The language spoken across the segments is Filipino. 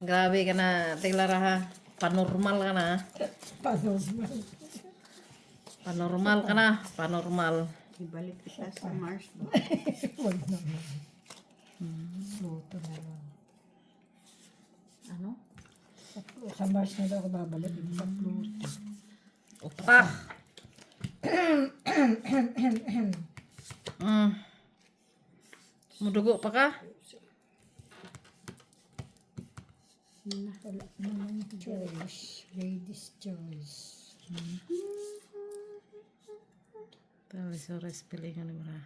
Grabe ka na, Tinglara ha. Panormal ka na. Panormal. Panormal ka na. Panormal. Ibalik kita sa Mars. Huwag naman. Pluto na lang. Ano? Sa Mars na daw ako babalik. Sa Pluto. Utak. Mudugo pa ka? Wala naman choice. Ladies choice. Tawi sa respilingan ni Mara.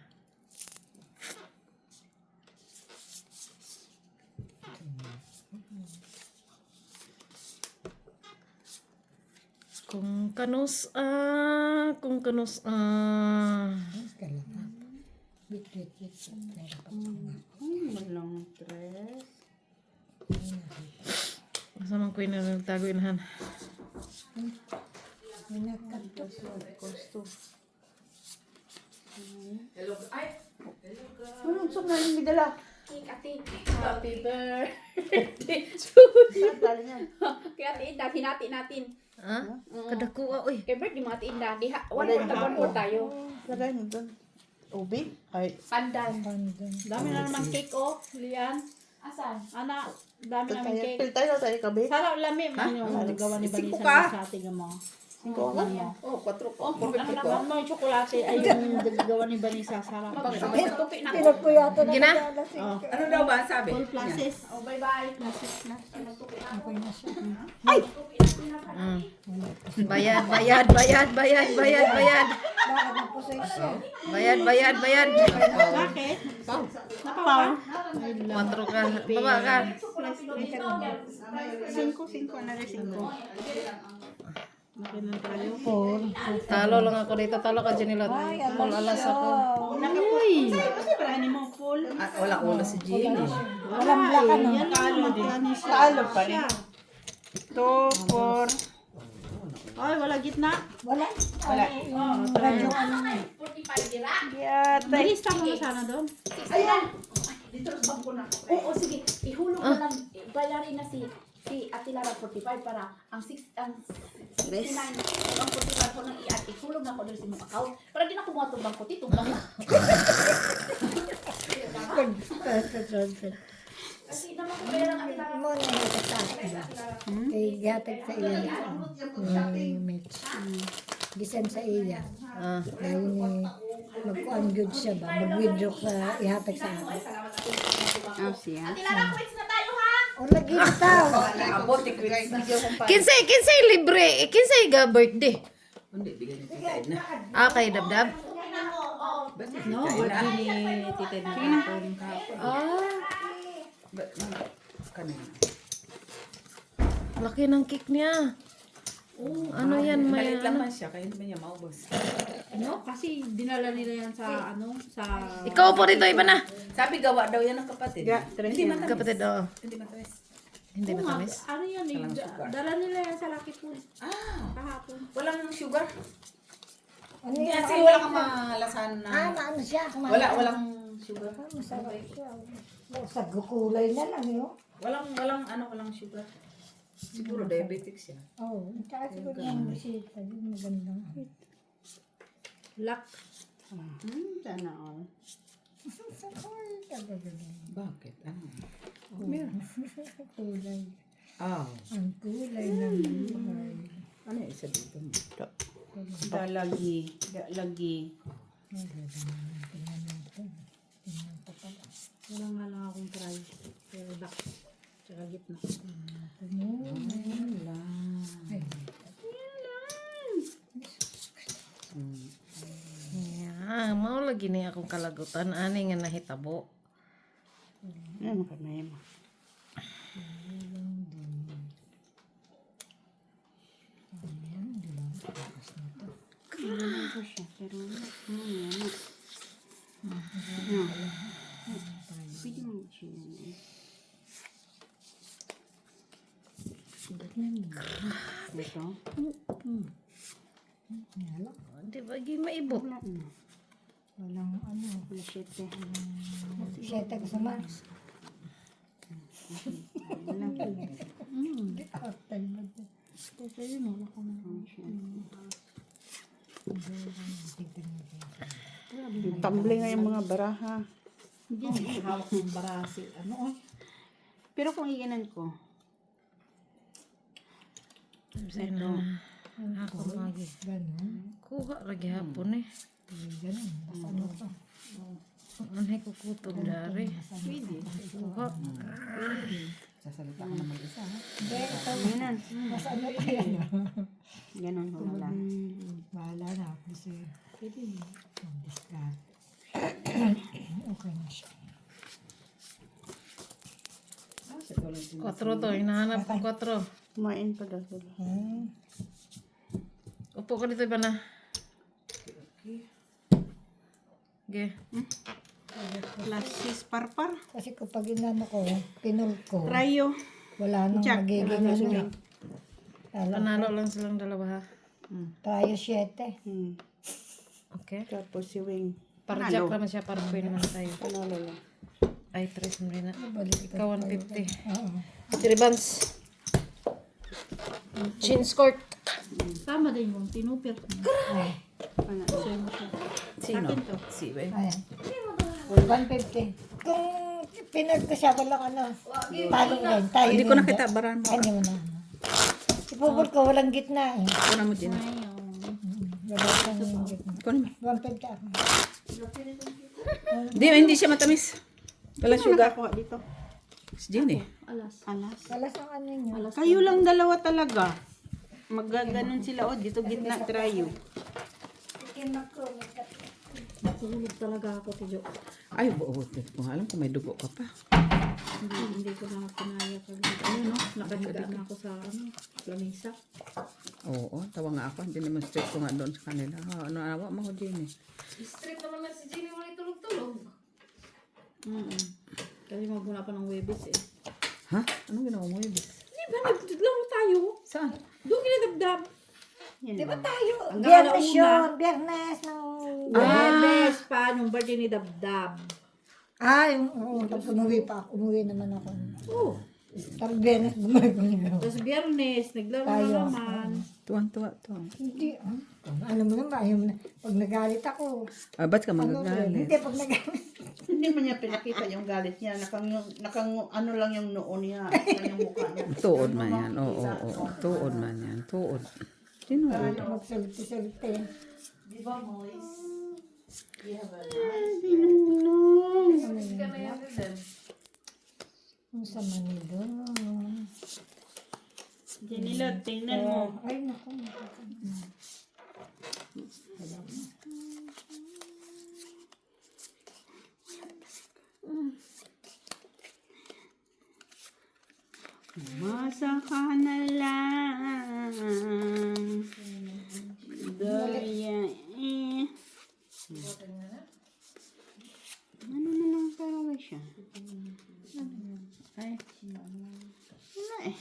Kung kanus kung kanus Kalata. Wait. Meron pa Walang stress. asa man ko inagtago inahan. Minakato. Gusto. Anong sok na yung midala? Happy birthday. Dali niyan. Kaya Ate Inda, hinati natin. Ha? Kadakuha oy. Kay birthday mo Ate Inda, one more tayo. Lagay mo doon. Ubi? Ay. Pandan. Pandan. Dami na naman cake oh, Lian. Asan? Ana, dami naman cake. Pil tayo kabe. Sarap lami. Ano gawa ni Singko Vanessa ka? sa ating mo. Singko ka? Oh, 4 ko. Ano naman mo yung tsokolate ay yung gawa ni Vanessa. Sarap. Tupi na ko. Pinagpuyatan na Gina? nagdala si Ano daw ba sabi? All classes. Oh, Bye-bye. Ako na siya. Bayad. Bakit na po sa siya? Bayad. Bakit? Napawa? Kwatro ka. Baba ka. 5 na rin 5. Makinan tayo. Talo lang ako dito. Talo ka Janilot. All alas ako. Uy! Kasi mo full. Wala ulo si Jenny. Walang black ano. Yan talo din. Talo pa rin. 2, 4. Ay, wala gitna. Wala. Wala. Radyo ano. 45 dira. Yata. Lista mo na sana doon. Ayan! Dito sa bangko na. Oo, sige. Ihulog mo lang. Bayarin na si Ate Lara 45 para ang 69 ang 45 ko nang i-ate. Ihulog na ko doon sa mong account. Para di na kumuha itong bangko. Itong bangko. Kasi naman kung mayroon ang Ate Lara. Mo na nagkataas ba? Kay gatag sa iya. May match. Gisan sa iya. Dahil ni magkuhan good siya ba? Mag-withdraw ka ihatag sa akin. Oh, siya. Ate Lara, quiz na tayo ha! O lagi ito. Abot, i-quit na. Kinsay libre. Kinsay ga birthday. Hindi, bigyan ni Tita Edna. Kay Dabdab. Ba't ni No, Tita Edna? birthday ni Tita Edna. Ba't kanina? Laki ng cake niya. Ano yan? May Maliit lang man siya, kaya hindi man niya maubos. No, kasi dinala nila yan sa sa Ikaw po dito, iba na. Sabi gawa daw yan ng kapatid. Hindi matamis. Kapatid, oo. Hindi matamis. Hindi Oo nga, matamis. ano yan eh, Walang sugar. dala nila yan sa Lucky Food Ah, kahapon. walang sugar. Ano Hindi yan? kasi wala kang malasan na. Ano siya? Walang sugar. Masarap siya. Sa kulay na lang yun. Walang sugar. Siguro diabetic siya. Oo. Tsaka siguro yung bisita. Yung magandang. Luck. Sana all. Bakit? Ano? Kulay. Ah, Ang kulay ng buhay. ano yung isa dito mo? Dalagi. Dalagi. Tingnan natin. Tingnan ko pala. Wala nga lang akong try. Pero duck. Tsaka gitna. Ay, Yeah, mao lagi ni akong kalagutan ani nga nahitabo. Ano ka na yun? Ano ko siya? Pero yan. Pwede mo siya. Ito? Di ba gi maibot? Wala na. walang ano. Wala siya. Siyete ka sa Mars. Wala. Tumbling nga yung mga baraha. Hindi hawak ng barasi. Ano? Pero kung iinan ko, Sa'yo na. Ako lagi. Ganun. Kuha lagi hapon eh. Ganun. Ano to? Anay ko kutog dari. Kuha. Sasalita ka naman isa, ha? ganon. Mas ano pa yan? Ganon ko na lang. Bahala na. Kasi pwede mag-discard. Okay na siya. Kwatro to. Hinahanap ko kwatro. Kumain pa daw sila. Upo ka dito ba na? Okay. Klasis parpar. Kasi kapag inano ko, pinul ko, Rayo. wala nang Jack. magiging ano. Panalo lang silang dalawa ha. Tayo 7. Okay. Tapos si Wing. Para jack naman siya. Para pwede naman tayo. Panalo lang. Ay, 3 mo rin na. Balik Ikaw 150. Oo. 3 bands. Jeans skirt. Tama din yung tinupir. Ano, share mo siya. Sino? Si Weng. Ayan. 150. Kung pinul ko siya, walang ano. Talo rin. Tayo Hindi ko rin. nakita, baran mo. Hindi mo na. Ipupul ko, walang gitna eh. Kuna mo din. Wala kang gitna. Kunin mo. 150 ako. Hindi siya matamis. Wala sugar. Nakakuha dito. Si Jenny. Alas. Wala sa ano niya. Kayo lang dalawa talaga. Magaganon sila. O, dito gitna, trayo. Natulog talaga ako, Tijo. Ay, buot. Kung alam ko may dugo ka pa. Hindi ko na kinaya pag ano, nakadika na ako sa lamisa. Oo, tawa nga ako. Demonstrate ko nga doon sa kanila. Ano, awa mo ko, Jenny. Straight naman na si Jenny. Wala tulog-tulog. Kasi magmula pa ng Webis eh. Ha? Anong ginawa mo, Ibis? Di ba naglaro tayo? Saan? Doon kinadabdab. Di ba tayo? Hanggang Biyernes alauna. yun. Biyernes ng... Webis pa, nung birthday ni Dabdab. Oo. Tapos umuwi pa ako. Umuwi naman ako. Oo. Tapos biyernes bumalik ko niyo. Tapos biyernes, naglaro Tayo. na naman. Tuwan-tuwa to. Hindi. Alam mo naman, ayaw mo na. Pag nagalit ako. Ba't ka Ano rin? magagalit? Hindi, pag nagalit. Hindi man niya pinakita yung galit niya. Ano lang yung noo niya. Yung mukha niya. Tuod man yan. Oo. Tuod man yan. Tuod. Sino? Magsaliti-saliti. Ang sama nito. Janilot, tingnan mo. Ay, naku. Masa ka na lang. Daya eh. Ano na lang talaga siya? Ay. Wala eh.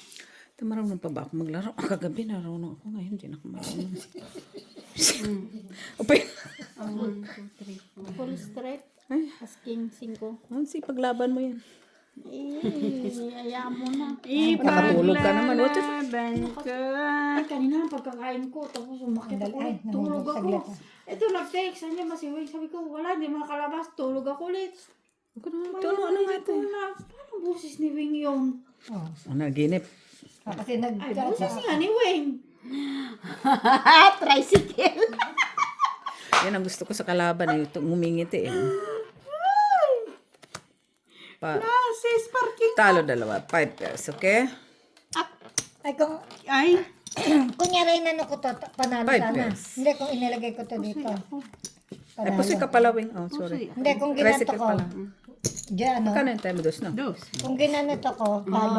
Ito marunong pa ba ako maglaro? Kagabi narunong ako. Ngayon hindi na ako marunong. Upay. Full straight. Asking 5. Ano si paglaban mo yan? Ayaw mo na. Nakatulog ka naman. What the Ipaglaban ka. Ay, kanina ang pagkakain ko, tapos umakit ako ulit. Tulog ako. Ito, nag-text. Ano ba si Wayne? Sabi ko, wala, hindi makalabas. Tulog ako ulit. Ano nga ito? Paano boses ni Wayne yun? Ano, ginip. Kasi Ay, boses nga ni Wayne. Tricycle. Yan ang gusto ko sa kalaban. Ito, ngumingiti eh. Sis, parking. Talo dalawa. 5 pesos, okay? Ay, kung Ay. kunyari inano ko to, panalo Five sana. pesos. Hindi, kung inilagay ko to dito. Ay, pusoy Panalo. ka pala, Wing. Oh, sorry. Hindi, kung ginanto Tricycle ko. pala. Diyan, ano? Kano yung time dos, no? Dos. Kung ginanito ko,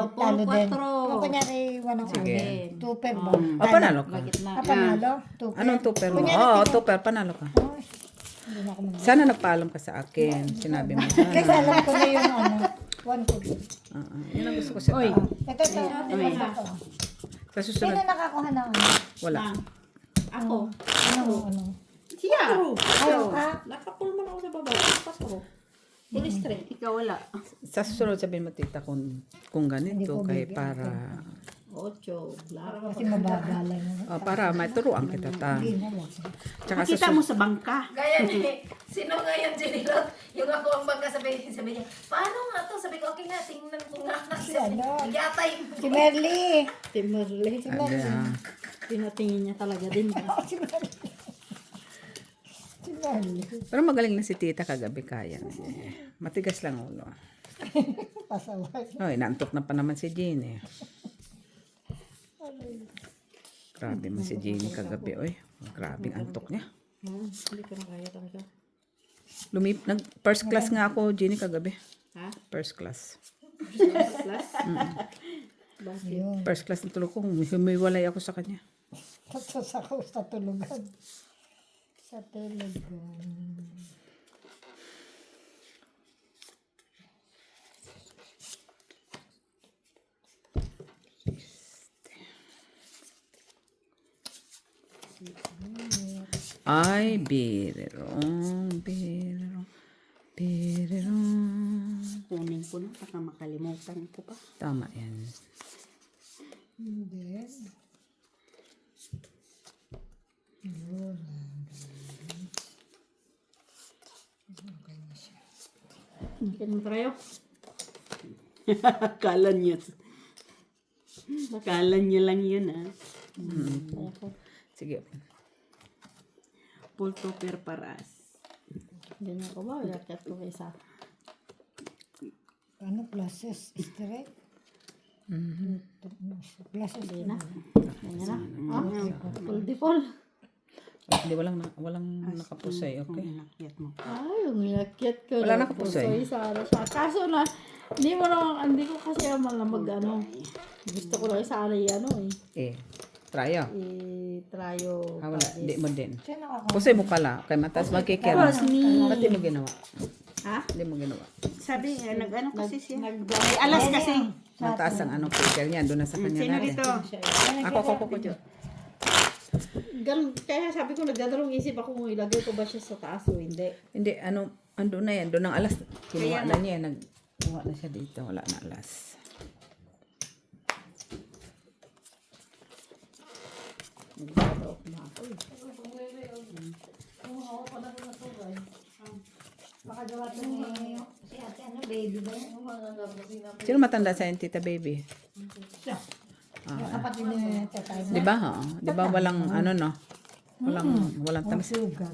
talo din. Kung kunyari, one ako. Sige. Tuper ba? O, panalo ka. Panalo? Tuper. Anong tuper mo? Oo, tuper. Panalo ka. Ay, hindi na ako mag- Sana nagpaalam ka sa akin. Sinabi mo Kasi sana. alam ko na yung ano, one to two. Yun ang gusto ko sa tao. Ito, ito. Sa Sino susunod, nakakuha na ano? wala. Ako. Ano? Siya. Ayaw ka? Nakapulman ako sa baba. Pasok. Full straight. Ikaw wala. Sa susunod, sabihin mo, tita, kung ganito, kay para 8, bla. Kasi mababa lang. Para maturuan kita ta. Hindi na lang. Tsaka Nakita mo sa bangka. Gaya ni, sino nga yung Jenilot? Yung ako ang bangka, sabi niya, paano nga to? Sabi ko, okay nga, tingnan ko nga. Si ano? Yatay. Si Merly. Timberley. Ada. Pinatingin niya talaga din. Si Merly. Si Merly. Pero magaling na si tita kagabi kaya. Matigas lang ulo. Pasaway. Oy, naantok na pa naman si Jeannie. Grabe man si Jeannie kagabi, oy. Grabe ang antok niya. Hindi ko na kaya talaga. First class nga ako, Jeannie, kagabi. Ha? First class. Plus? Yun. First class na tulog ko. Humiwalay ako sa kanya. Tapos ako sa tulugan. Sa tulugan. Ay, birerong, birerong, birerong. Kunin ko na, baka makalimutan ko pa. Tama yan. Hindi. Yun. Yan mo tayo. Akala niya. Akala niya lang yun, ha. Sige. Full topper paras. Ganyan ko ba? Lakat ko kaysa. Ano, pluses, straight? Pluses Hindi na. Ganyan na. Full default. Hindi, walang nakapusay, okay? Inakyat mo. Ay, umilakyat ko. Wala na kapusay. Sana siya. Kaso na, hindi ko kasi naman ano. Gusto ko lang sana ano eh. Tryo. Tryo. Wala, di mo din. Sino ako? Pusay mo pala, kay matas magkikira. Ba't di mo ginawa? Ha? Hindi mo ginawa. Sabi, nag-ano kasi siya. Nag- May alas kasi. Mataas ang anong kicker niya, doon na sa kanya Sino natin. dito? Ako, Jo. Ganun, kaya sabi ko, nagdadalawang isip ako kung ilagay ko ba siya sa taas o hindi. Hindi, ando na yan. Doon ang alas. Kinuha na niya. Nagkuha na siya dito. Wala na alas. Nagdadalaw na ako eh. Baka gawa ito ni si ate, ano, baby ba yan? Sino matanda sa tita baby? Yung kapatid ni tatay mo. Di ba, ha? Di ba walang, ano, no? Walang Ang tamis. sugar.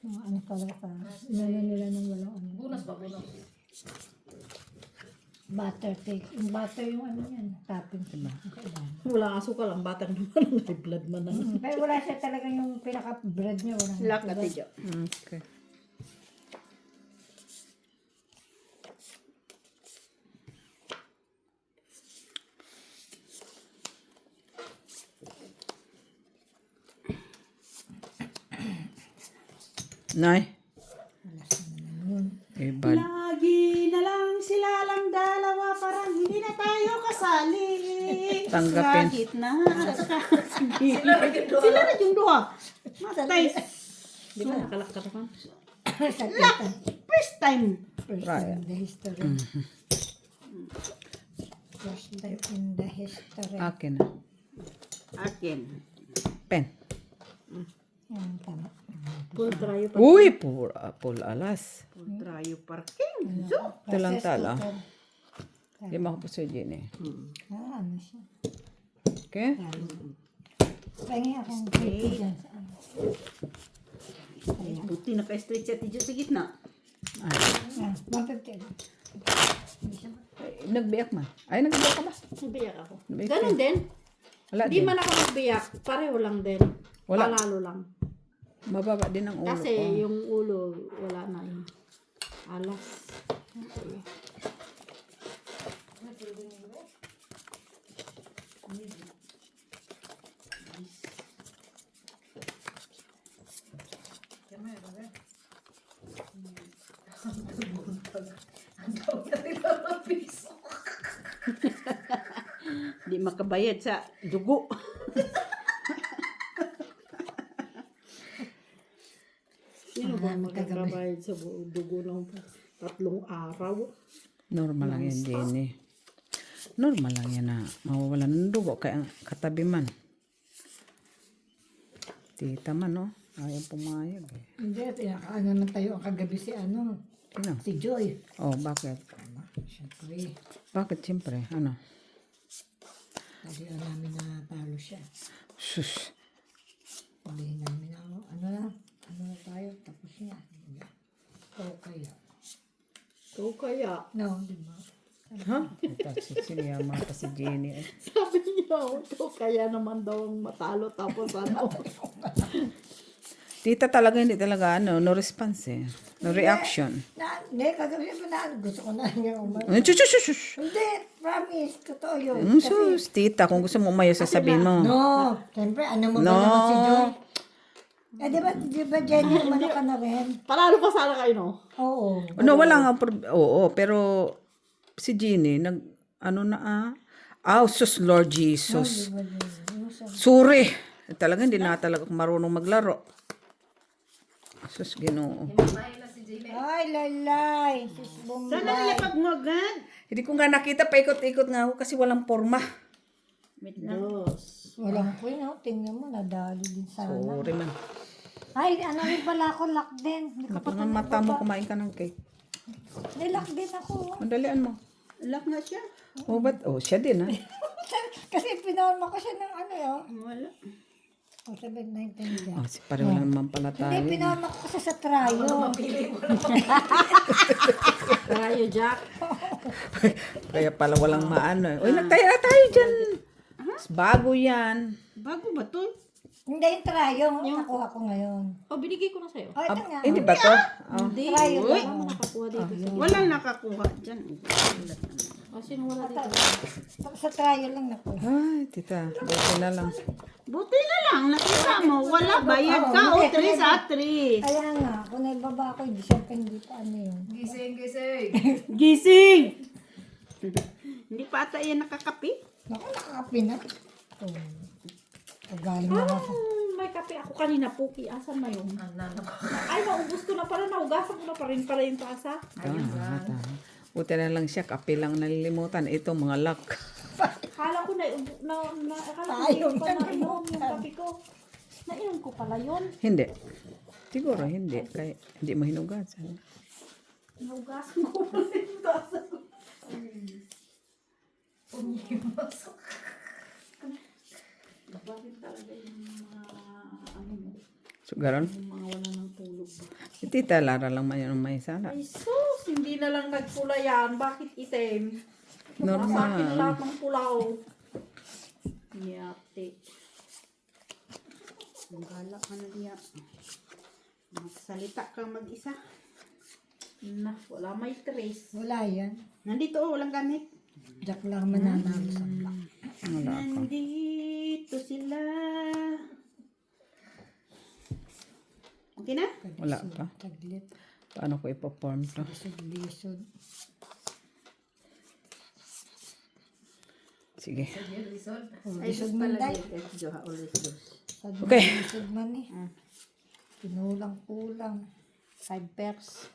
Ano pala pa. Inano nila ng walang ano. Bunas ba? Bunas. Butter take. Yung butter yung ano yan. Topping. Diba? Walang asukal, ang batang naman. May blood man na. Pero wala siya talaga yung pinaka-bread niya. Walang Lock na tiyo. Okay. Nay. Iba. Lagi na lang sila lang dalawa, parang hindi na tayo kasali. Tanggapin. Kahit na. Sila na yung duha. Matay. Di ba nakalakta ka? sa tita. First time. First time in the history. First time in the history. Akin na. Akin. Pen. Yan, tama. Full tryo pa. Uy, full alas. Dryo parking. Ito lang tala. Di mo ako po sa Jenny. Ano siya? Okay? Pahingi akong pretty dyan sa ano. Ay, buti naka-straight siya tiyo sa gitna. Yan, 150. Nagbiyak man. Ay, nagbiyak ka ba? Nabiyak ako. Nabiyak Ganon din. Wala Hindi din. man ako magbiyak. Pareho lang din. Wala. Palalo lang. Mababa din ang ulo Kasi ko. yung ulo, wala na yun. Alas. Okay. Di makabayad sa dugo. Sino ba magkakabayad sa dugo ng 3 araw? Normal lang yan, Jenny. Normal lang yan na mawawala ng dugo kaya ang katabi man. Tita man, no? Ayaw pumayag eh. Hindi, tinakaano naman tayo ang kagabi si ano, Sino? si Joy. Oh, bakit? Siyempre, Bakit siyempre? Ano? sabi namin na talo siya. Sus. Sabihin namin na, ano na tayo, tapos niya. O kaya. So kaya, No, di ba? Ha? Ito, siniyama pa si Jenny. Eh. sabi niya, so kaya naman daw ang matalo tapos ano. Tita talaga, hindi talaga, no response eh. No reaction. Hindi, kagabi pa na, gusto ko na niya umalis. Shush. Hindi, promise, totoo yun. Sus, tita, kung gusto mo umayo, sasabihin mo. No, siyempre, ano mo ba No. naman si Joy? Eh, di ba Jenny, umano ka na rin? Panalo pa sana kayo, no? Oo. No, wala nga, oo, pero si Jenny, sus, Lord Jesus. Sorry. Talaga, hindi na talaga ako marunong maglaro. Sus, Ginoo. Himayin na si Jamie. Ay, lalay. Sis Bombay. Sana nila pagmagad. Hindi ko nga nakita, paikot-ikot nga ako kasi walang forma. Dos. Walang queen, oh. Tingnan mo, nadali din sana. Sorry man. Ay, ano rin pala ako, lock din. Hindi ko pa Napaka mata mo, kumain ka ng cake. nilock din ako. Madalian mo. Lock nga siya. Oh, ba't? Oh, siya din, ha? Kasi pinawal ko siya ng ano, yun. Wala. O, 7-9-10 siya. Oh, si pareho lang naman pala tayo. Hindi, pinawal ko kasi sa trayo. Tayo, Jack. Kaya pala walang maano eh. Uy, nagtaya na tayo dyan. Bago yan. Bago ba to? Hindi, yung trayo. Nakuha ko ngayon. Oh, binigay ko na sa'yo. O, ito nga. Hindi ba to? Oh. Hindi. Trayo Uy. lang. Ano nakakuha dito sa Walang nakakuha dyan. Oh, sino wala dito? Sa trayo lang nakuha. Ay, tita. Buti na lang. Buti na lang, nakita mo. Wala, bayad ka. O, 3 sa 3. Kaya nga, kung naibaba ko, hindi siyempre hindi pa ano yun. Gising. Gising! Hindi pa ata yan nakakapi. Naku, nakakapi na. Oh. Galing na ako. May kape ako kanina, Puki. Asan na yun? Ay, naubos ko na pala. Naugasan ko na pa rin pala yung tasa. Buti na lang siya. Kape lang nalilimutan. Ito, mga lock. Kala ko akala ko Ayaw hindi pa na nainom yung kape ko. Nainom ko pala yun. Hindi. Siguro, hindi. Kaya, hindi mo hinugasan. Naugasan ko pala yung tasa ko. Bakit talaga yung mga So, garon? yung mga wala ng tulog ba? Si tita Lara lang may sala. Ay sus, hindi na lang nagpula yan. Bakit itim? Normal. Sa akin lahat ng pulaw. Yate. Gala ka na diya. Magsalita kang mag-isa. Na, wala may trace. Wala yan. Nandito, walang gamit. Jack lang mananalo sa black. Wala ako. Nandito sila. Okay na? Wala pa. Taglit. Paano ko i-perform to? Lisod-lisod. Sige. Oh, lisod man day. Okay. Lisod man eh. Pinulang-kulang. 5 pairs.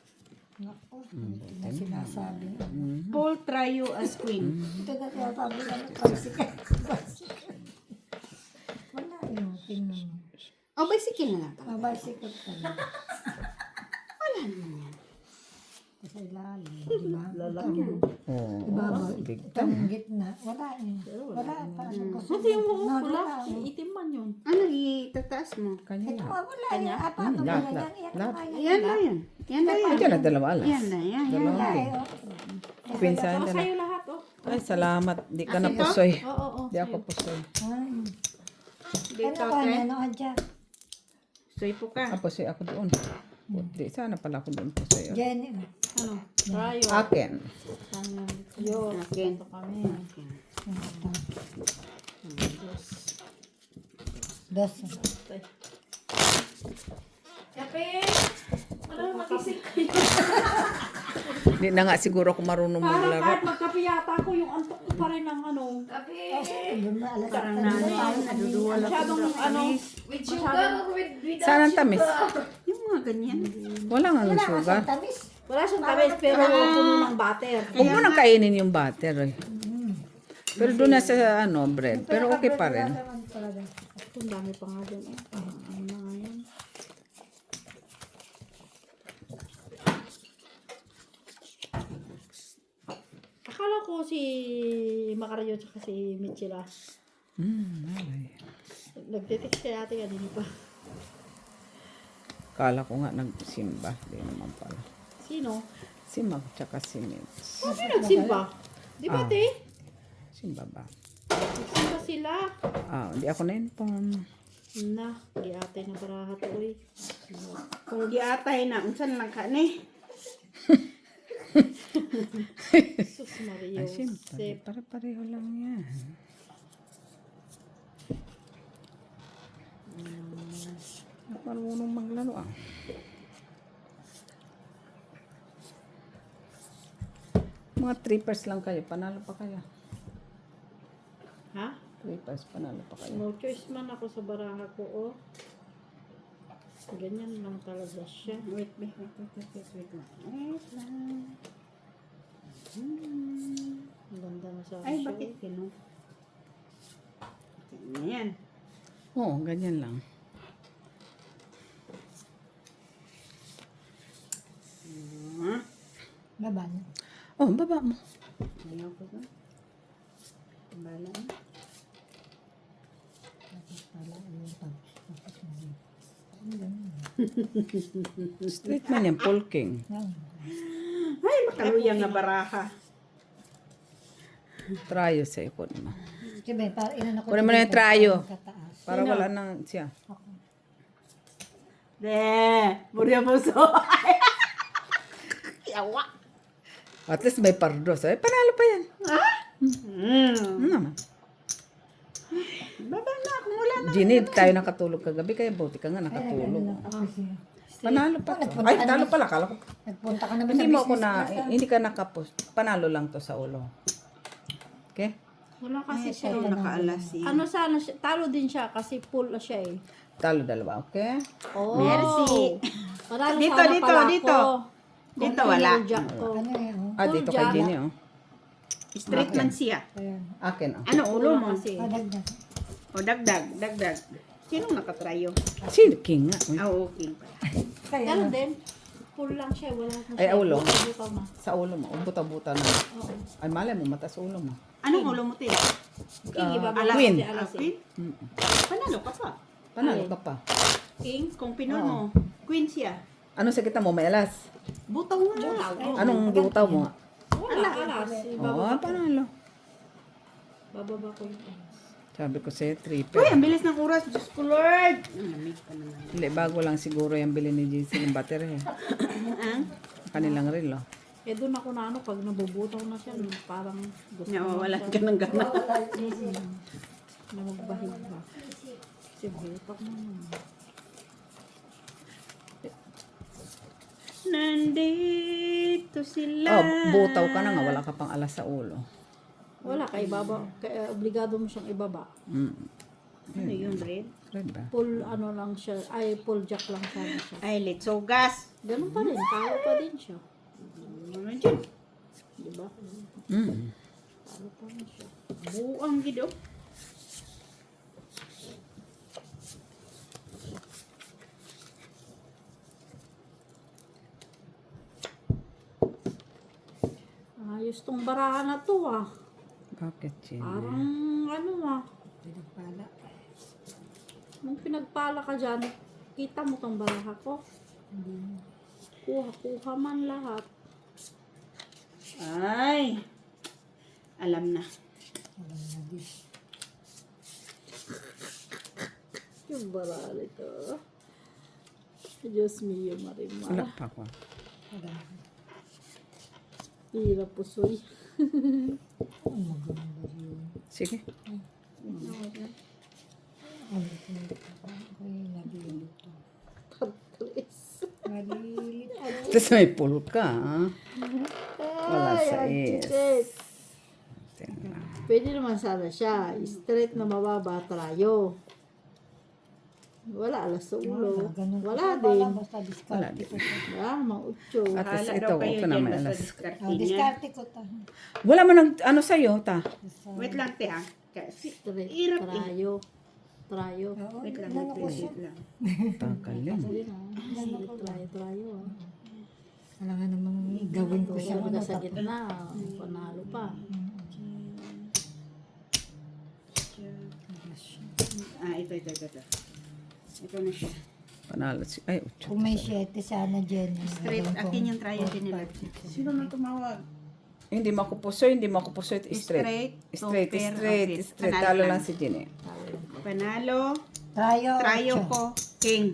Naku, ito na sinasabi. Paul Trio as queen. Ito na sinasabi na tricycle. Wala yun. Tingnan mo. O, bicycle na lang. Bicycle ka na. Wala naman yan. Sa ilalim. Diba? Lalaki. Oh, Diba? big Itong gitna. Wala yun. Wala. Paano ko Buti yung mga No, pula. wala. Itim man yun. Ano, itataas mo? Kanya Ito lang. nga wala yun. Apat ang lahat, wala lahat, yan. lahat. Yan na yan. Yan na yan. Diyan na dalawa alas. Yan na yan. Yan Dalawa. na. Ay, oh. Pinsan So, na. sa'yo lahat, oh. Ay, salamat. Di ka na pusoy. Oo. Di ako pusoy. Ay. Dito, Ano ka te. na? Ano ka dyan? Soy po ka. Ah, pusoy ako doon. Di, sana pala ako doon pusoy. Jenny. Ano? Rayo. Akin. Yo. Akin. Ito kami. Dos. Kape! Ano, nakisik kayo. Di na nga siguro ako marunong Parang maglaro. kahit magkape yata ko, yung antok ko pa rin ng ano. Kape! Parang naduduwal ako. Masyadong ano. With sugar or without Saan ang sugar? tamis? Yung mga ganyan. Wala nga ng sugar. Tamis. Wala siyang tamis pero puno ng butter. Huwag mo nang kainin yung butter. Eh. Pero doon na sa ano, bread. Pero okay pa rin. Ang dami pa nga dyan eh. Ano na nga yan. Akala ko si Macario at si Michela. Ay. Nagtitext kay ate kanina pa. Kala ko nga nagsimba. Di naman pala. Sino? Si Mag tsaka si Mitch. Ano nagsimba? Di ba, te? Simba ba? Nagsimba sila. Hindi ako na-inform. Na, di ate na baraha to eh. Kung di atay na, unsan lang ka ni? Sus Mario. Ay, siyempre. Para-pareho lang yan. Marunong maglaro Mga trippers lang kayo. Panalo pa kayo. Ha? Trippers, panalo pa kayo. No choice man ako sa baraha ko, oh. Ganyan lang talaga siya. Wait lang. Wait lang. Ang ganda na sa Ay, siya, bakit oh. kino? Yan. Oo, ganyan lang. Baba na. Oh, baba mo. Ayaw ko ba? Bala na. Straight man yan, polking. Ay, makaluyang nga baraha. Trayo sa ikot mo. Sabi, inan ako. Kunin mo na yung trayo. Kataas. Para wala nang siya. De, burya po so. Yawa. At least may pardos. Ay, panalo pa yan. Ano naman? Baba na, kung wala na. Ginny, tayo nakatulog kagabi. Kaya buti ka nga nakatulog. Panalo pa to. Ay, talo pala. Kala ko. Nagpunta ka naman Hindi sa mo ako business na, hindi ka nakapost. Panalo lang to sa ulo. Okay? Wala kasi siya. Ito nakaalas eh. Ano sana siya? Talo din siya kasi full na siya eh. Talo dalawa, okay? Oh. Merci. Marami Dito, sana dito, pala dito. ako. Dito Kung wala. pinuljack ko. Ano yan? Dito kay Ginny, oh. Straight man siya. Ayan. Akin, oh. Ano ulo mo? Kasi. Dagdag. O dagdag. Sino nakatrayo? Sino king nga? Uy, Okay pala. Ganun din. Full lang siya. Wala na Ay, siya. ulo. Butaw na. Sa ulo mo. Buta-buta na. Oo. Ay, malay mo, mata sa ulo mo. Anong ulo mo tila? King iba ba? Queen. Kasi alas eh. Queen? Panalo ka pa. Panalo ka pa. King? Kung pinon mo, Queen siya. Ano sa kita mo? May alas? Butaw nga. Anong butaw mo? Wala. Alas. Oo, panalo. Bababa ko yun. Sabi ko sa'yo, Uy, triple. ang bilis ng oras. Diyos ko, Lord. Ang lamig pa naman. Hindi, bago lang siguro yung bili ni JC ng battery. Kanilang relo. Eh doon ako na ano, pag nabubutaw na siya, parang gusto Nawawalan na ka ng gana. na magbahig ba. Kasi butak na naman. Nandito sila. Oh, butaw ka na nga, wala ka pang alas sa ulo. Wala, kay baba, kaya obligado mo siyang ibaba. Ano yun, Red? Red ba? Full ano lang siya, ay full jack lang sana siya. Ay, let's so gas. Ganun pa rin, talo pa din siya. Ano dyan? Diba? Talo pa rin siya. Buang gido. Ayos tong barahan na to ah. Bakit, Jenny? Parang ano ah. Pinagpala. Nung pinagpala ka dyan, kita mo tong baraha ko. Kuha man lahat. Ay. Alam na. Yung baraha ito. Diyos mio, Wala Marimar. pa ako. Hirap pusoy. Sige. Patris. Tapos may pool ka, ha? Wala sa is. Shit. Pwede naman sana siya. Straight na mababa, trayo. Wala, alas sa ulo. Ganun Wala ko. din. Basta diskarte ko. Wala, mga 8. At least Bahala ito, daw kayo ito na dyan may basta alas. diskarte Oh, niya. diskarte ko ta. Wala man ang ano sa'yo, ta. Wait lang, te ah. Kasi, Trayo. hirap eh. Trayo. Oo, Wait lang, inano ko siya. wait lang. Tangkalin. Trayo. Wala nga namang gawin ko siya. Kaya sa gitna, panalo pa. Ito. Ito na siya. Panalo si... Ay, 8. Kung may 7 sana, Jenny. Straight, akin yung try yung nila. Sino nang tumawag? Hindi mo ako pusoy. Straight. Super, okay. Straight. Panalo Talo lang. lang si Jenny. Panalo. Tayo. Trayo ko. King.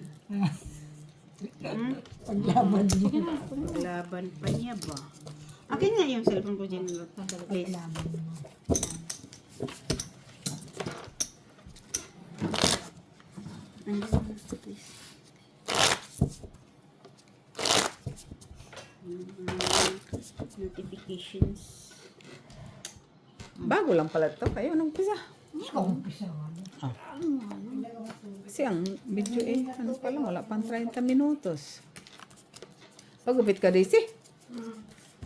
Paglaban niyo. Laban pa niya ba? Akin nga yung cellphone ko dyan. Please. Paglaban niyo. Please. Notifications. Bago lang pala ito. Kayo, nung pisa. Ikaw ang pisa nga. Kasi ang video ano pa lang, wala pang 30 minutos. Pagupit ka, Daisy?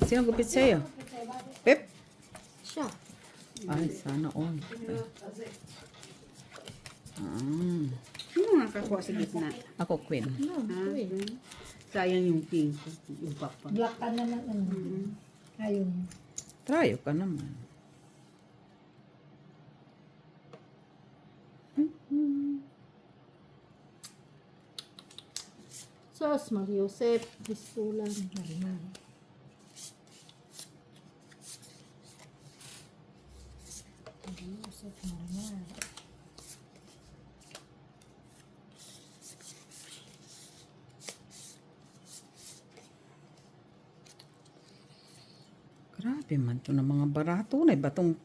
Sino gupit sa'yo? Pep? Siya. Ay, sana all. Sino nga kakuha sa gitna? Ako, Queen. Sayang yung king ko. Yung papa. Black ka naman. Ayun. Trayo ka naman. Sos, Mariosep, Bistulan. Grabe man to ng mga barato na batong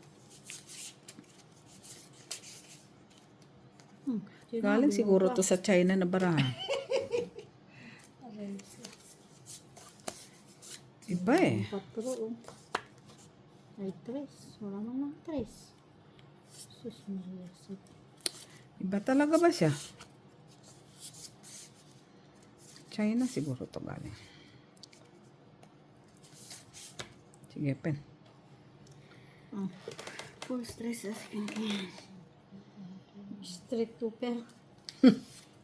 galing siguro to sa China na baraha. Iba eh. 4, oh. Ay, 3. Wala man ng 3. Sus, Mariosep. Iba talaga ba siya? China siguro to galing. Sige, pen. Full stress as can be. Street Cooper.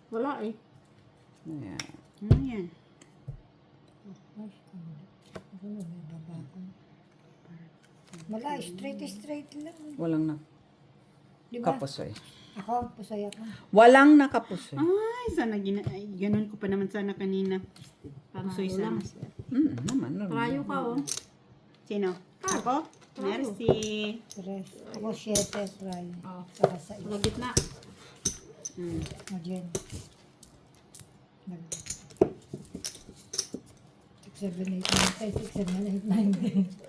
Wala eh. Ayan. Ano yan? Wala, straight lang. Walang Di ba? nakapusoy. Ako, pusay ako. Walang nakapusoy. Ay, sana ay, ganun ko pa naman sana kanina. Pusoy sana. Naman. normal. Trayo ka, oh. Sino? Ako? Merci. 3. Ako 7, try. Oh. Saka sa Sa gitna. O, Jen. 6, 7, 8, 9, 6, 7, 8, 9.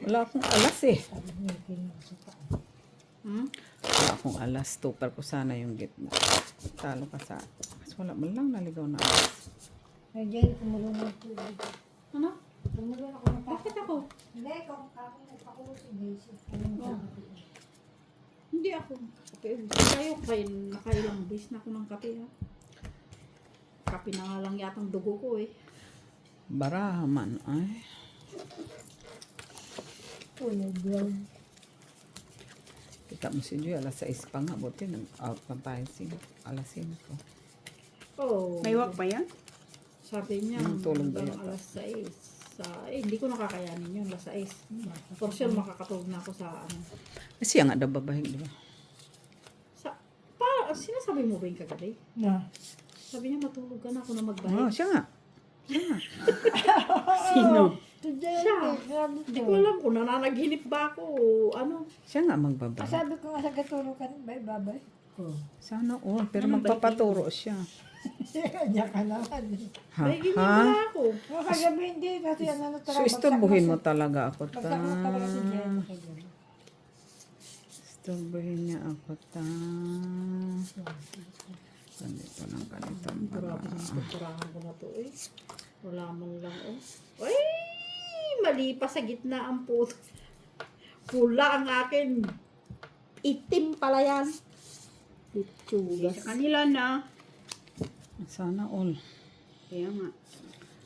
Wala akong alas eh. Sabi niya, sa paa. Wala akong alas. Tupper ko sana yung gitna. Talo ka sa... Kasi wala man lang naligaw na alas. Ay, Jen, kumulong ng tubig. Ano? Kumulong ako ng Bakit ako? Hindi, kung ako nagpakulo si Daisy. Hindi ako. Kape. Kayo, nakailang bis na ako ng kape, ha? Kape na nga lang yatang dugo ko, eh. Baraha man. Ay. Kita mo si Joy. Alas 6 pa nga. Buti nag-out pa tayo. Alas 5. Oh. May work ba yan? Sabi niya, Tulog ba hanggang yata? alas 6. Hindi ko nakakayanin yun, alas 6. For sure, makakatulog na ako sa ano. Kasi nga daw babahig, di ba? Sinasabi mo ba yung kagabi? Na. Sabi niya, matulog ka na ako na Oo, magbahig. siya nga. Sino? Siya. Hindi ko alam kung nananaginip ba ako o ano. Siya nga magbabahig. Sabi ko nga sa gaturo ka, babay. Sana all. Pero magpapaturo siya. Kanya ka naman. Ha? Bahigin niya Ha? ba ako? O, kagabi hindi. Kasi ano So, istorbohin mo talaga ako, ta. Bagsak mo talaga si Jen. kagabi. Istorbohin niya ako, ta. Ganito lang ganito. Grabe yung pagkurahan ko na to eh. Wala man lang oh. Ay! Mali pa sa gitna ang puto. Pula ang akin. Itim pala yan. Itsugas. Sa kanila na. Sana all. Kaya nga.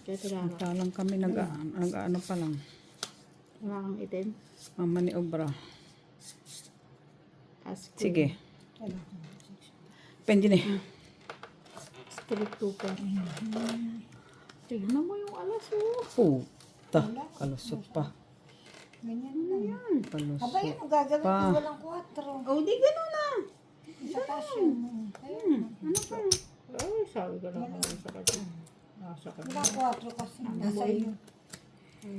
Kaya Ate Lara, Lang kami nag-ano pa lang. wala kang itim. Mama ni Obra. As Sige. Pwede na. Street cooker. Tignan mo yung alas Puta. Kalusot pa. Ganyan lang. Kalusot Aba, yun ang gagawin ko, pa. walang 4. Oh, di ganun na. Sa taas yun. Ayun. Ay, sabi ko lang kung sa kanya. Nasa Wala 4 kasi. Nasa iyo.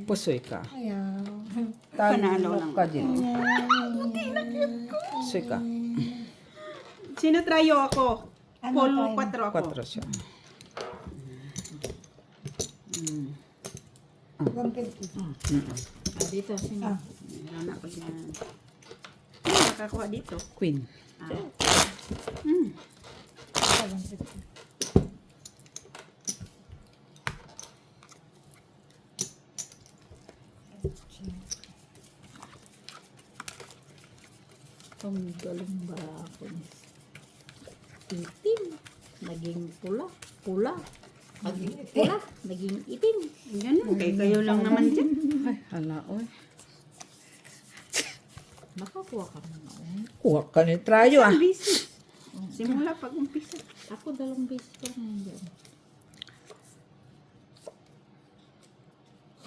Pusoy ka. Ayaw. Panalo lang. Ka din. Pusoy ka. Sino trayo ako? Ano Polo tayo? 4 ako. 4 siya. 150. dito, sino? Meron ako dyan. Ano nakakuha dito? Queen. Ito, 150. Ang galing ba ako niya? Itim. Naging pula. Pula. Naging pula. Naging itim. Ganun. Kayo lang naman dyan. Ay, hala, oy. Nakakuha ka na noon. Kuha ka ni Trayo ah. Busy. Simula pag umpisa. Ako 2 beses pa ngayon dyan.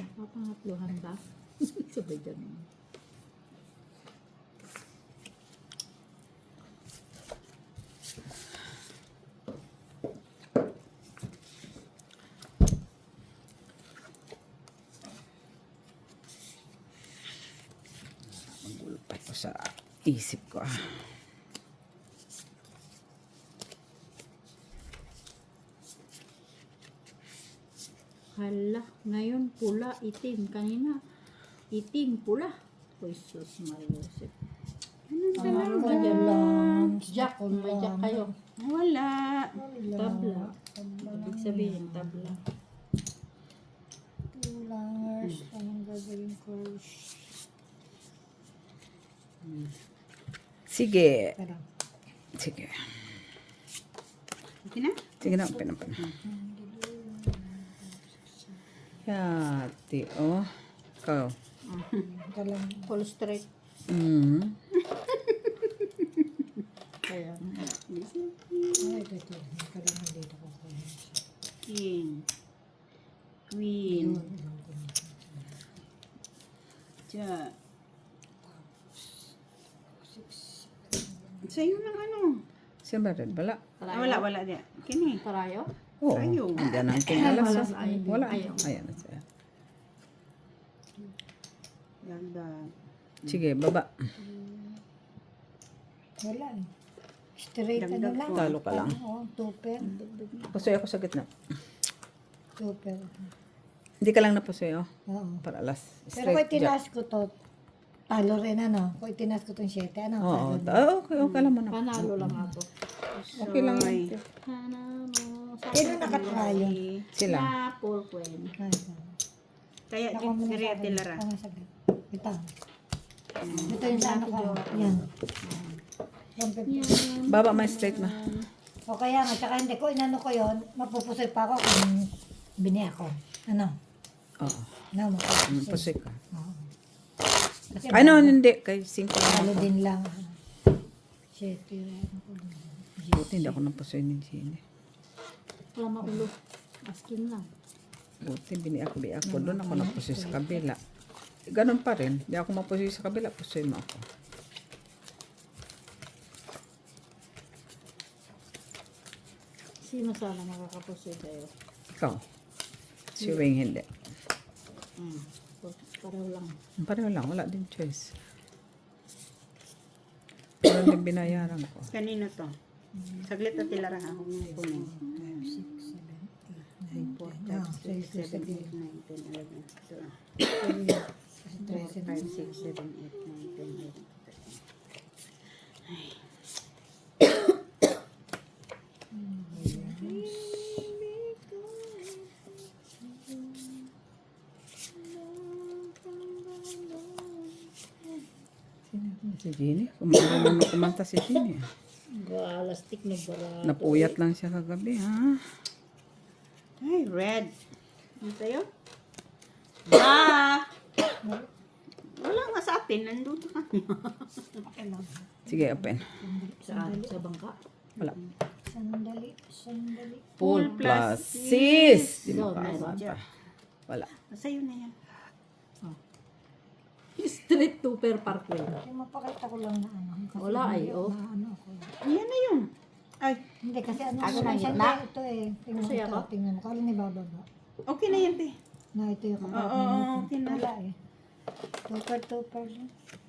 Nakapangatluhan ba? Sabay dyan. Magulpay ko sa isip ko ah. Hala, ngayon pula, itim. Kanina, itim, pula. Uy, sus, Mariusip. Ako lang. Jack, may jack kayo. Wala. Tabla. Ibig sabihin, tabla. Tulangers. Anong gagawin ko? Sige. Tara. Sige. Okay na? Sige na, pinapin. Yati, oh. Ikaw. Ito lang. Full straight. Mm. Kaya, Ay, ito. Kailangan dito ko. King. Queen. Diyan. Sa'yo lang ano? Siyempre, red bala. Wala diyan. Kini. Karayo? Oo. Trayo. Diyan ang kinalas. Wala ah. sa ID. Wala. Ayaw. Ayan na siya. Ganda. Sige, baba. Wala eh. Straight ano Dagdag lang. po. Talo ka lang. Oo, tuper. Pusoy ako sa gitna. Tuper. Hindi ka lang napusoy, oh. Oo. Para alas. Pero kung Straight jack. itinas ko to, talo rin ano. Kung itinas ko tong 7, ano? Oo. Talo. Okay, okay lang mo na. Panalo lang ako. Okay lang Soy. yun. Panalo. Sino nakatrayo? Sila. Na full queen. Ay, Kaya ako muna kaya sa akin. Tilara. Ako saglit. Ito. Ito yung sa ano ko. Yan. 150. Baba ma straight ma. O kaya nga, tsaka hindi ko, inano ko yun, mapupusoy pa ako kung bini ako. Ano? Oo. No, mapupusoy. Pusoy ka. Oo. Kasi Ano, hindi. Kay 5 lang talo ako. din lang. 7, ano ko din. Buti hindi ako napusoy ni Jenny. Wala maulo. Askin lang. Buti bini ako. Doon ako napusoy sa kabila. Ganon pa rin. Hindi ako mapusoy sa kabila. Pusoy mo ako. Sino sana makakapusoy sa'yo? Ikaw. Si Wing hindi. Pareho lang. Pareho lang. Wala din choice. Wala din binayaran ko. Kanino to? Saglit na Tilara ako ng kunin. 9, 6, 7, 8, 9, 9, 10, 11, 12. 13. 5, 6, 7, 8, 9, 10, 11. Si Jenny. Kumanta si Jenny. Galastik na bara. Napuyat lang siya kagabi, ha? Ay, red. Ano sa'yo? Ah! Wala nga sa atin. Nandun ka. Sige, open. Saan? Sa bangka? Wala. Sandali. Full plus sis. Di ba? Wala. Sa'yo na yan. Street Tupper Parkway. Yung mapakita ko lang na ano. Kasi Wala ay, hindi- oh. na ano ako. Yan na yun. Ay, Hindi kasi ano Ako ko na siya yun, na? ito eh. Tingnan mo Kasi ito. ako? Tingnan mo. Kala ni bababa. okay na yan, te. Na ito yung Oo, compartment. okay na. Wala eh. Tupper.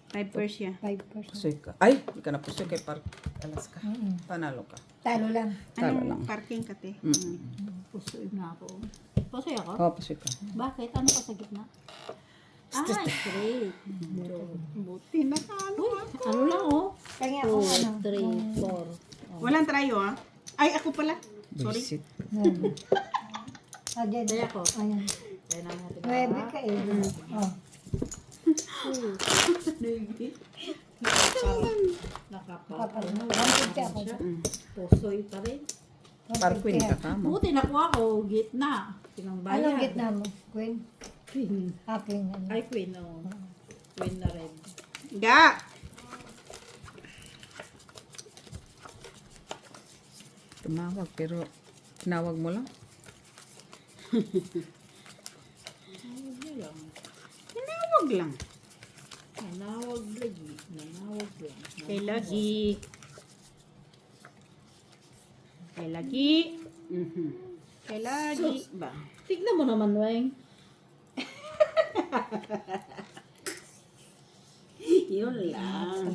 5 siya. 5%. Pusoy ka. Ay, di ka na pusoy kay Park. Alas ka. Panalo ka. Talo lang. Talo lang. Anong parking ka, te? Pusoy na ako. Pusoy ako? Oo, pusoy ka. Bakit? Ano pa sa gitna? Straight. Buti na ka. Ano lang oh? Kaya ako ano. 3, 4. Walang trayo, ah. Ay, ako pala. Sorry. Visit. Yan. Ah, dyan. Kaya ko. Ayan. Kaya na natin. 9 ka eh. Oh. Nakapa. Kapal na. 150 ako. Pusoy pa rin. Parkwin ka ka mo. Buti nakuha ko, gitna. Pinangbayan. Anong gitna mo? Queen? Queen. Queen. Ano? Ay, queen, oh. Queen na red. Ga! Tumawag, pero tinawag mo lang. Tinawag lang. Nanawag lagi. Nanawag lang. Kay lagi. Kay lagi. Kay lagi. Ba? Tignan mo naman, Weng. Yun lang.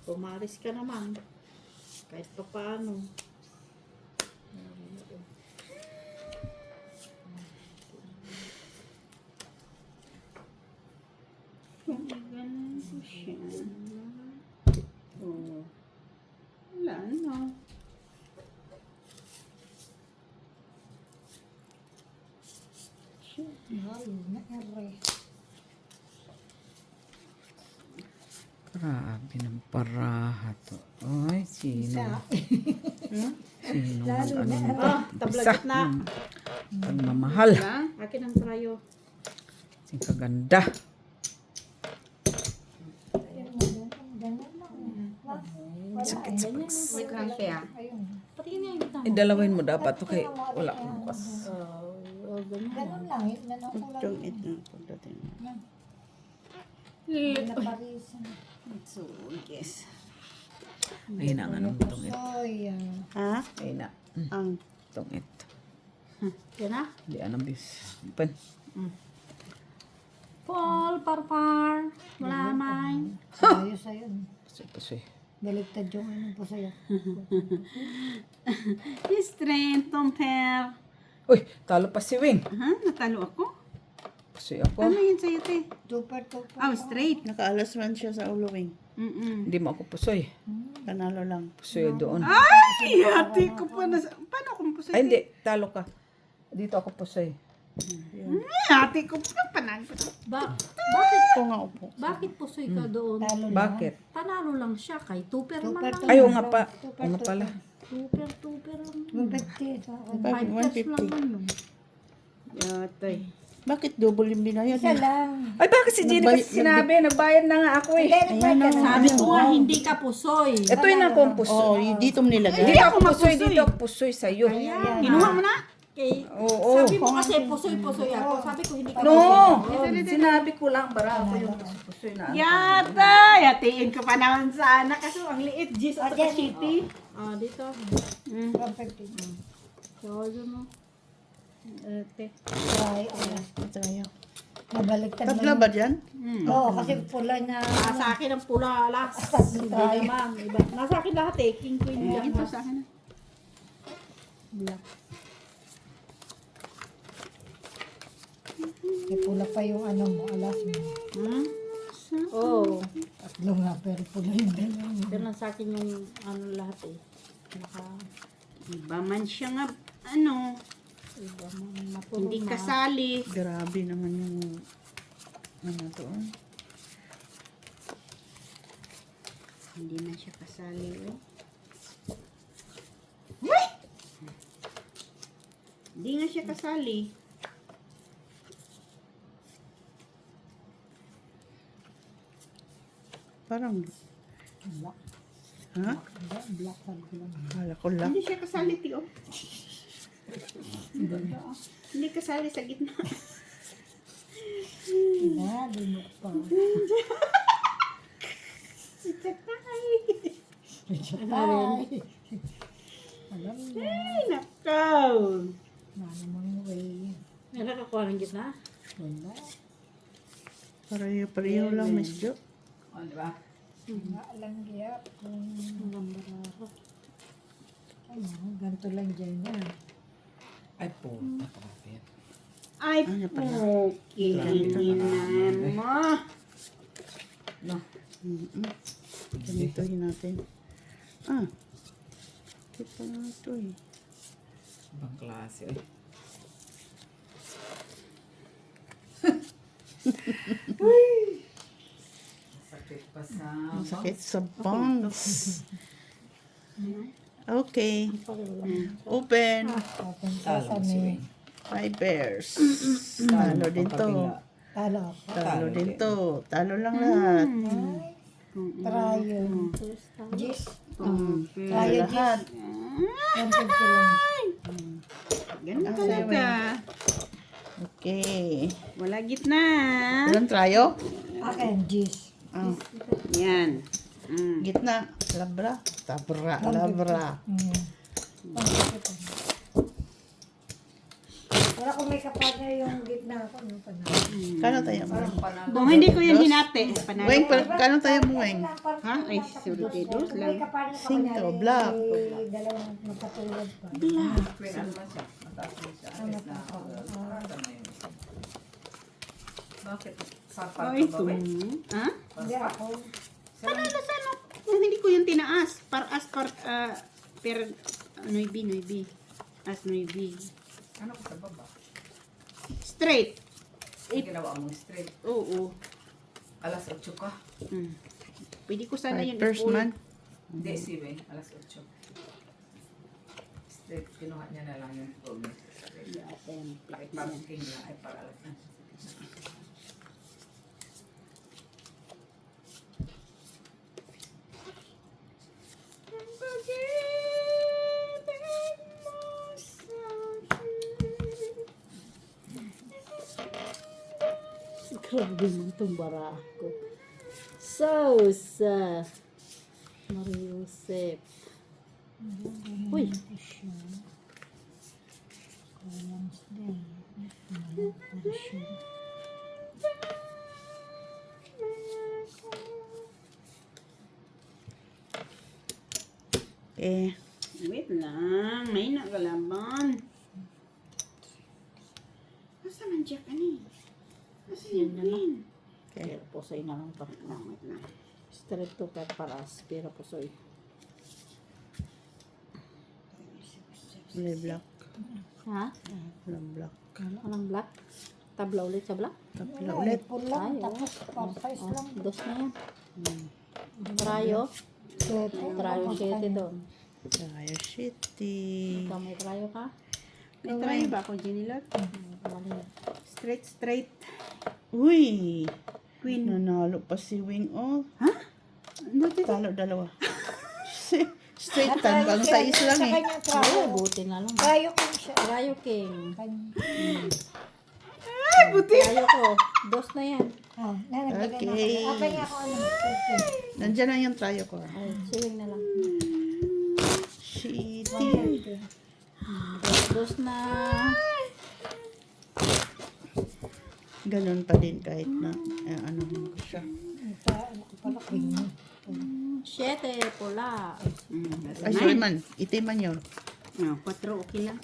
Pumaris ka naman. Kahit pa paano. Ganun ko siya. Oh. Wala na. Mahal na ere. Grabe ng paraha to. Ay, sino? Sino Lalo mag-ano na nito? Tablagit na. Pagmamahal. Lang. Akin ang trayo. Sing kaganda. Ganun lang. Wala eh. Wait lang siya. Ayun. Pati yun yung gitna. Idalawin mo dapat to kay wala akong bukas. Ganun. Ganun lang. Nanong ko lang. Itong ito. Pagdating. Naparisan. So, yes. Ay na, anong tungit? Soy. Ha? Ay na, Ang tungit. Yan na. Hindi anong bis. Open. Paul, parpar. Wala may. Ayos ayun. Pusoy. Baligtad yung ano po sa'yo. strength, Tomper. Uy, talo pa si Wing. Ha? Natalo ako? Pusoy ako. Ano yun sa'yo, te? Tupper. Oh, straight. Nakaalas man siya sa ulowing. Hindi mo ako pusoy. Panalo lang. Pusoy doon. Ay! Hati ko pa na... Paano kung pusoy? Ay, hindi. Talo ka. Dito ako pusoy. Hati ko pa. Panalo pa. Bakit? Ako nga upo. Bakit pusoy ka doon? Talo lang. Bakit? Panalo lang siya kay Tupper man Tupper, lang. Ay, oo nga pa. Oo nga pala. Tupper lang. 150. So, 5 pesos lang yun. Yatay. Bakit double yung binayad isa niya? lang. Ay, bakit si Jenny kasi sinabi? Nagbayad na nga ako eh. Sabi ko nga, hindi ka pusoy. Ito yun ako ang pusoy. Oh, dito mo nilagay. Hindi ako pusoy dito. Ako pusoy sa'yo. Kinuha mo na? Kay, Oo. sabi mo kasi pusoy ako. Sabi ko hindi ka No! Sinabi ko lang para ako yung pusoy na. Yata! Yatiin ko pa naman sana. Kaso ang liit. Gis at Ayan. city. Ah, dito. 150. So, yun o. Ate. Ay, Tayo. Nabaliktad Tatlo mo. ba dyan? Oo, kasi pula na. Sa akin ang pula last. Hindi naman. Iba. Nasa akin lahat eh. King Queen yan. Ito sa akin. Black. May pula pa yung ano mo, alas mo. Oo. Tatlo nga, pero pula yung dalawa. Pero lang sa akin yung ano lahat eh. Naka, Iba man siya nga, ano, iba man. Mapuro hindi na. kasali. Grabe naman yung, ano to. Hindi na siya kasali. Oh. Hindi nga siya kasali. Parang, Black. ha? Black sabi ko lang. Kala ko lang. Hindi siya kasali, Tio. Hindi kasali sa gitna. Dinok pa. Ay! Alam na. Ay, nakaw. Namang way. May nakakuha ng gitna? Wala. Pareho lang, Miss Jo. O, di ba? Wala lang giyap. Ay, ganito lang dyan na. Ay po, nakakapit. Ay, okay. Ganyan mo. No. Ganitohin natin. Ah. Kita nga ito eh. Ibang klase eh. Sakit pa sa... Sakit sa bangs. Okay. Open. Open Talo si sesame. Wing. Five bears. Talo din to. Talo ako. Talo din to. Talo lang lahat. Trayo. Gis. Talo Trayo lahat. gis. 150 lang. Ganun talaga. Okay. Wala gitna. Ilan trayo? Akin, gis. Oh. Yan. Gitna. Labra. Tabra. Labra. Wala kung may kapartner yung gitna ako. No, Kano tayo mo? Kung hindi ko yan hinati, panalo. Weng, kano tayo mo, Weng? Ha? Ay, sorry, dos May lang. kapartner ka Cinco, kunyari, black. may dalawang magkatulad pa. Wait, ano ba siya? Mataas mo siya. Alis na ako. Tama yun. Bakit? Sapat Ay, ko ba, ito. Weng? Ha? Hindi ako. Panalo sa ano? Kung hindi ko yung tinaas, per, noibi. As noibi. Ano ko sa baba? Straight. Ay, ginawa mong straight. Oo. Alas 8 ka. Pwede ko sana yun. First man. Hindi, si Weng. Alas 8. Straight. Kinuha niya na lang yung phone. Straight. Ay, parking na. Ay, para alas 8. Grabe mo itong bara ko. Sausa. Mariusep. Uy. Wait lang. May nakalaban. Asa man siya ka ni? Asa yung green? Okay. Pero pusoy na lang to. Wait lang. Straight to paras. Pero pusoy. Kulay black. Ha? Kulay black. Anong black? Tabla ulit sa black? Tapila ulit. Ipon lang, Ay, tapos pang-size lang. Dos na yan. Trayo. Sete. Trayo 7 doon. Tayo shitty. Ikaw may trayo ka? May try ba ako, Jinilot? Mali. Straight. Uy! Queen. Nanalo pa si Wing. Oh. Ha? Talo dalawa. Straight tan bang size lang Sa eh. kanyang trayo. Ay, buti na lang. Trayo ko siya. Trayo king. Kanya. Trayo ko. Dos na yan. Ah, nagbigay na Okay. ako. Apay nga ako ano. Sete. Nandyan na yung trayo ko. Ay, siling na lang. Shitty. Dos na. Ganun pa din kahit na ano ko siya. Ano ko pala king. 7 pula. Ay, sorry man. Itim man yun. No, 4 okay lang.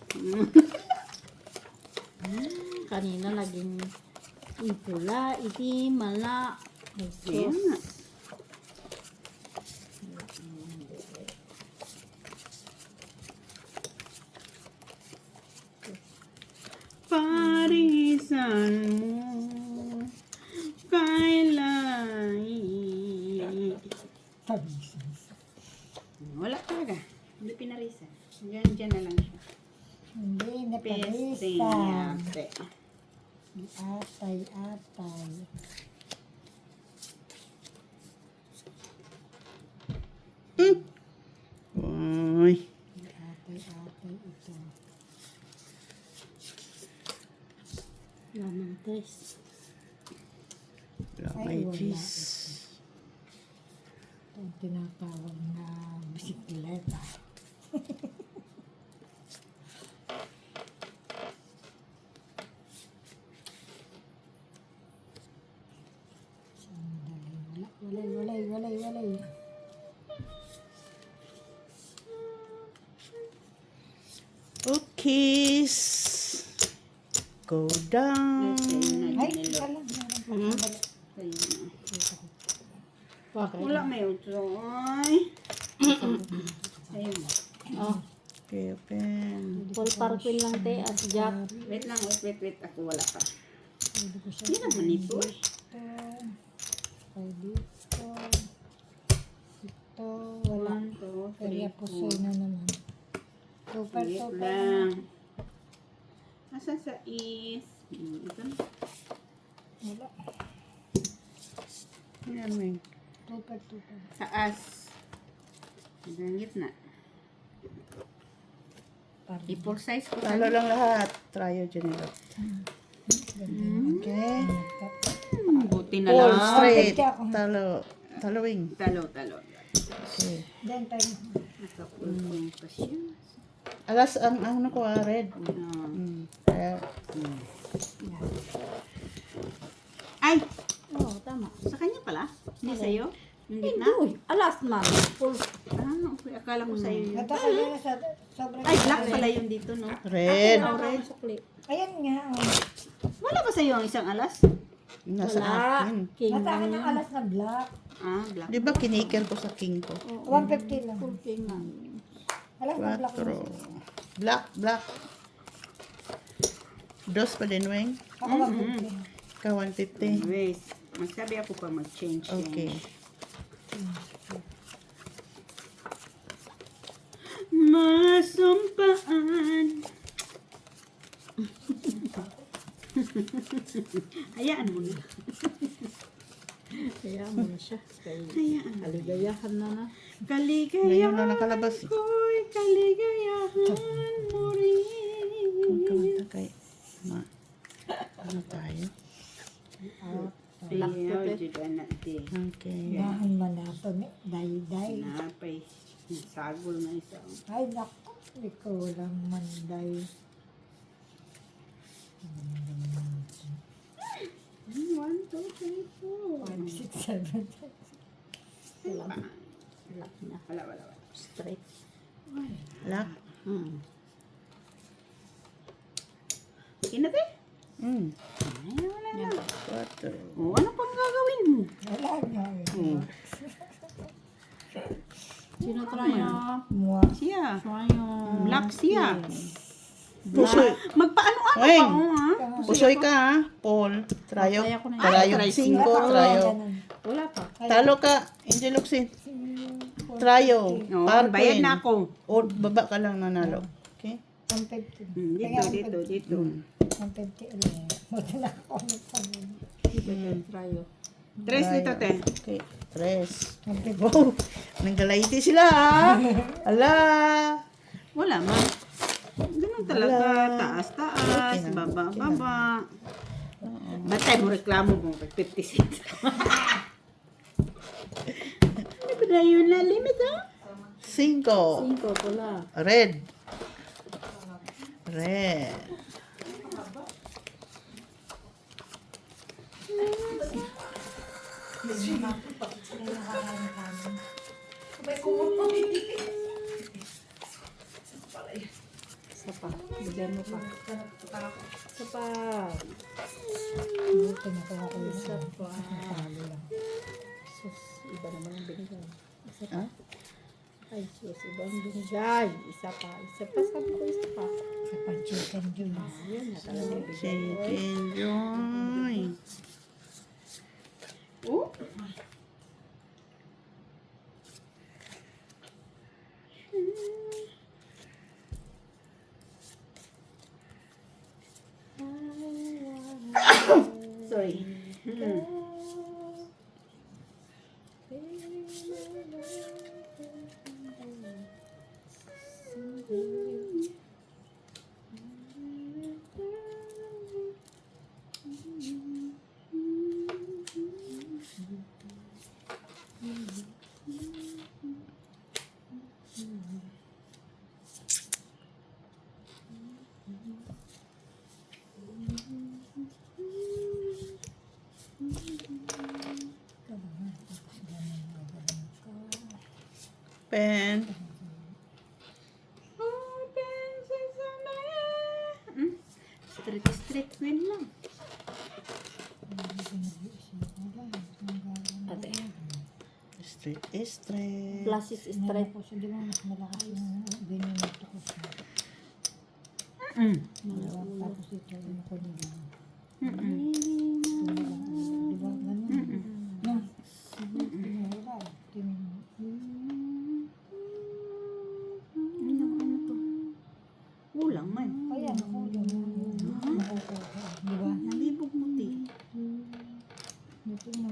Kanina naging pula, itim, mala. Ay, sus. Parisan mo kailan te. Atay. Uy. Atay ito. Lamang tres. Wala Ay, may wala. cheese. Ito ang tinatawag na bisikleta. Sandali. Walay. Cookies. Go down. Ay, kala. Wala may utoy. Ayun. Okay, open. Full parkwin lang te at jack. Wait lang, wait. Ako wala pa. Hindi naman ito eh. Ay, dito. Ito. Wala. 1, 2, Kaya 3, pusoy 4. na naman. Super. Wait lang. Asan sa is? Ito na. Wala. Yan, Wing. Super. Taas. Hanggang gitna. I-full size ko Talo lang lahat. Try yun nila. Okay. Buti na Full lang. straight. Ako. Talo, Wing. Talo. Okay. Diyan tayo. Nakapull ko yung kasya. Alas, ang ano ko, red. Kaya, Ay! Oo, tama. Sa kanya pala? Hindi sa'yo? Yung gitna? Uy, alas man. Full. Okay. Akala ko sa'yo yun. Ito ka na sa sobrang. Ay, black pala yung dito, no? red. Red. Sukli. Ayan nga. Oh. Wala ba sa'yo ang isang alas? Nasa Wala. akin. King Nasa akin lang ang yan. alas na black. Black. Di ba kiniker ko sa king ko? 150 lang. Full king lang. Alas na black. 4. Black. Dos pa din, Wing. Ako 150. Ka 150. Wait. Magsabi ako pa mag-change. Okay. Masumpaan. Hayaan mo na. Kaya mo na siya. Kaya Hayaan. kaligayahan na na. Ngayon Kaligayahan na nakalabas. ko'y kaligayahan mo rin. Huwag ka matakay. Ano tayo? Ayaw, juda na di. Okay. Daan manato ni day. Napay. Sagol na isa. Ay, naku. Ikaw lang manday. 1, 2, 3, 4. 5, 6, 7. Black na. Wala. Straight. Black. Kinate? Mm. Ay, wala na. 4. Ano pang gagawin mo? Wala nga. Sino tayo? Mua. Siya. Tayo. Black siya. Pusoy. Magpaano-ano Weng. pa, ha? Pusoy ka, ha? Paul. Trayo. Kaya ko na yun. Trayo. Ay, 5. Wala. Trayo. Wala pa. Talo ka. Angel Luxin. Trayo. Oo, Parkwin. bayad na ako. O, baba ka lang nanalo. Okay? 150. Dito. 150 ulit. Wala na ako nagsabi. Tayo. Tres dito, te. Okay. 3. 150. Wow. Nanggalaiti sila, ha? Ala. Wala man. Ganun talaga. Wala. Taas-taas. Okay na. Baba-baba. Batay mo reklamo mo. 50 cents. Ano ba na yun na limit, ha? 5. 5 pula. Red. Isa pa. Bigyan mo pa. Isa pa. Buti na kung ako yung Isa pa. talo lang. Sus, iba naman ang binigay. Isa Ha? pa. Ay, sus, iba ang binigay. Isa pa. Sabi ko isa pa. Sa pag-chicken juice. Yan na talaga yung bigay. Chicken Joy. Oh? Open. Open sesame. Straight win lang. Ate. Straight is straight. Plus is straight. Tapos hindi mo mas malakas yung ganyan na ito. Tapos ito yung ako nila. Di ba? Ganun. No. Wala. Ano to? Kulang man. Kaya ako yung nakukuha. Di ba? Nalibog mo, ti. Ito yung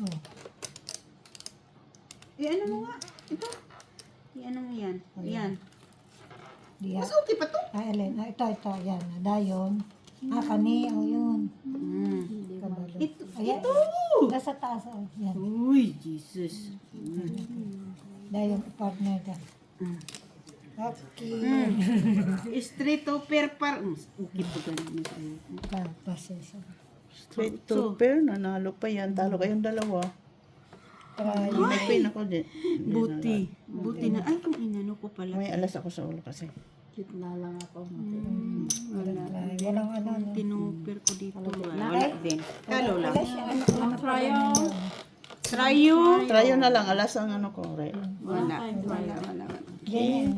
oh. Ano mo nga? Ito. Ano mo yan? Yan. Diya. Mas okay pa to. Ay, alin. Ah, ito. Yan. Dayon. Kani. O yun. Kabalo. Ito. Ayan. Ito. Nasa taas. Oh. Yan. Uy, Jesus. Dayon partner ka. Okay. Straight to par. Okay po ganun. Pases. Straight to pair. Nanalo pa yan. Talo kayong dalawa. Try. May pin ako din. Buti. Buti na. Ay, kung inano ko pala. May alas ako sa ulo kasi. Gitna lang ako. Wala. Try. Walang ano. No? Tinuper ko dito. Wala din. Talo lang. Ang trial. Tryo. Tryo na lang. Alas ang ano ko. Right? Wala. Ganyan.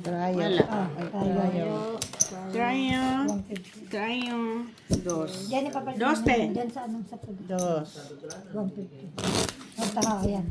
Tryo. Wala. Tryo. Tryo. 150. Tryo. Dos. Diyan ipapalit Dos, te. Diyan sa anong sa pag Dos. 150. Ang taha, ayan.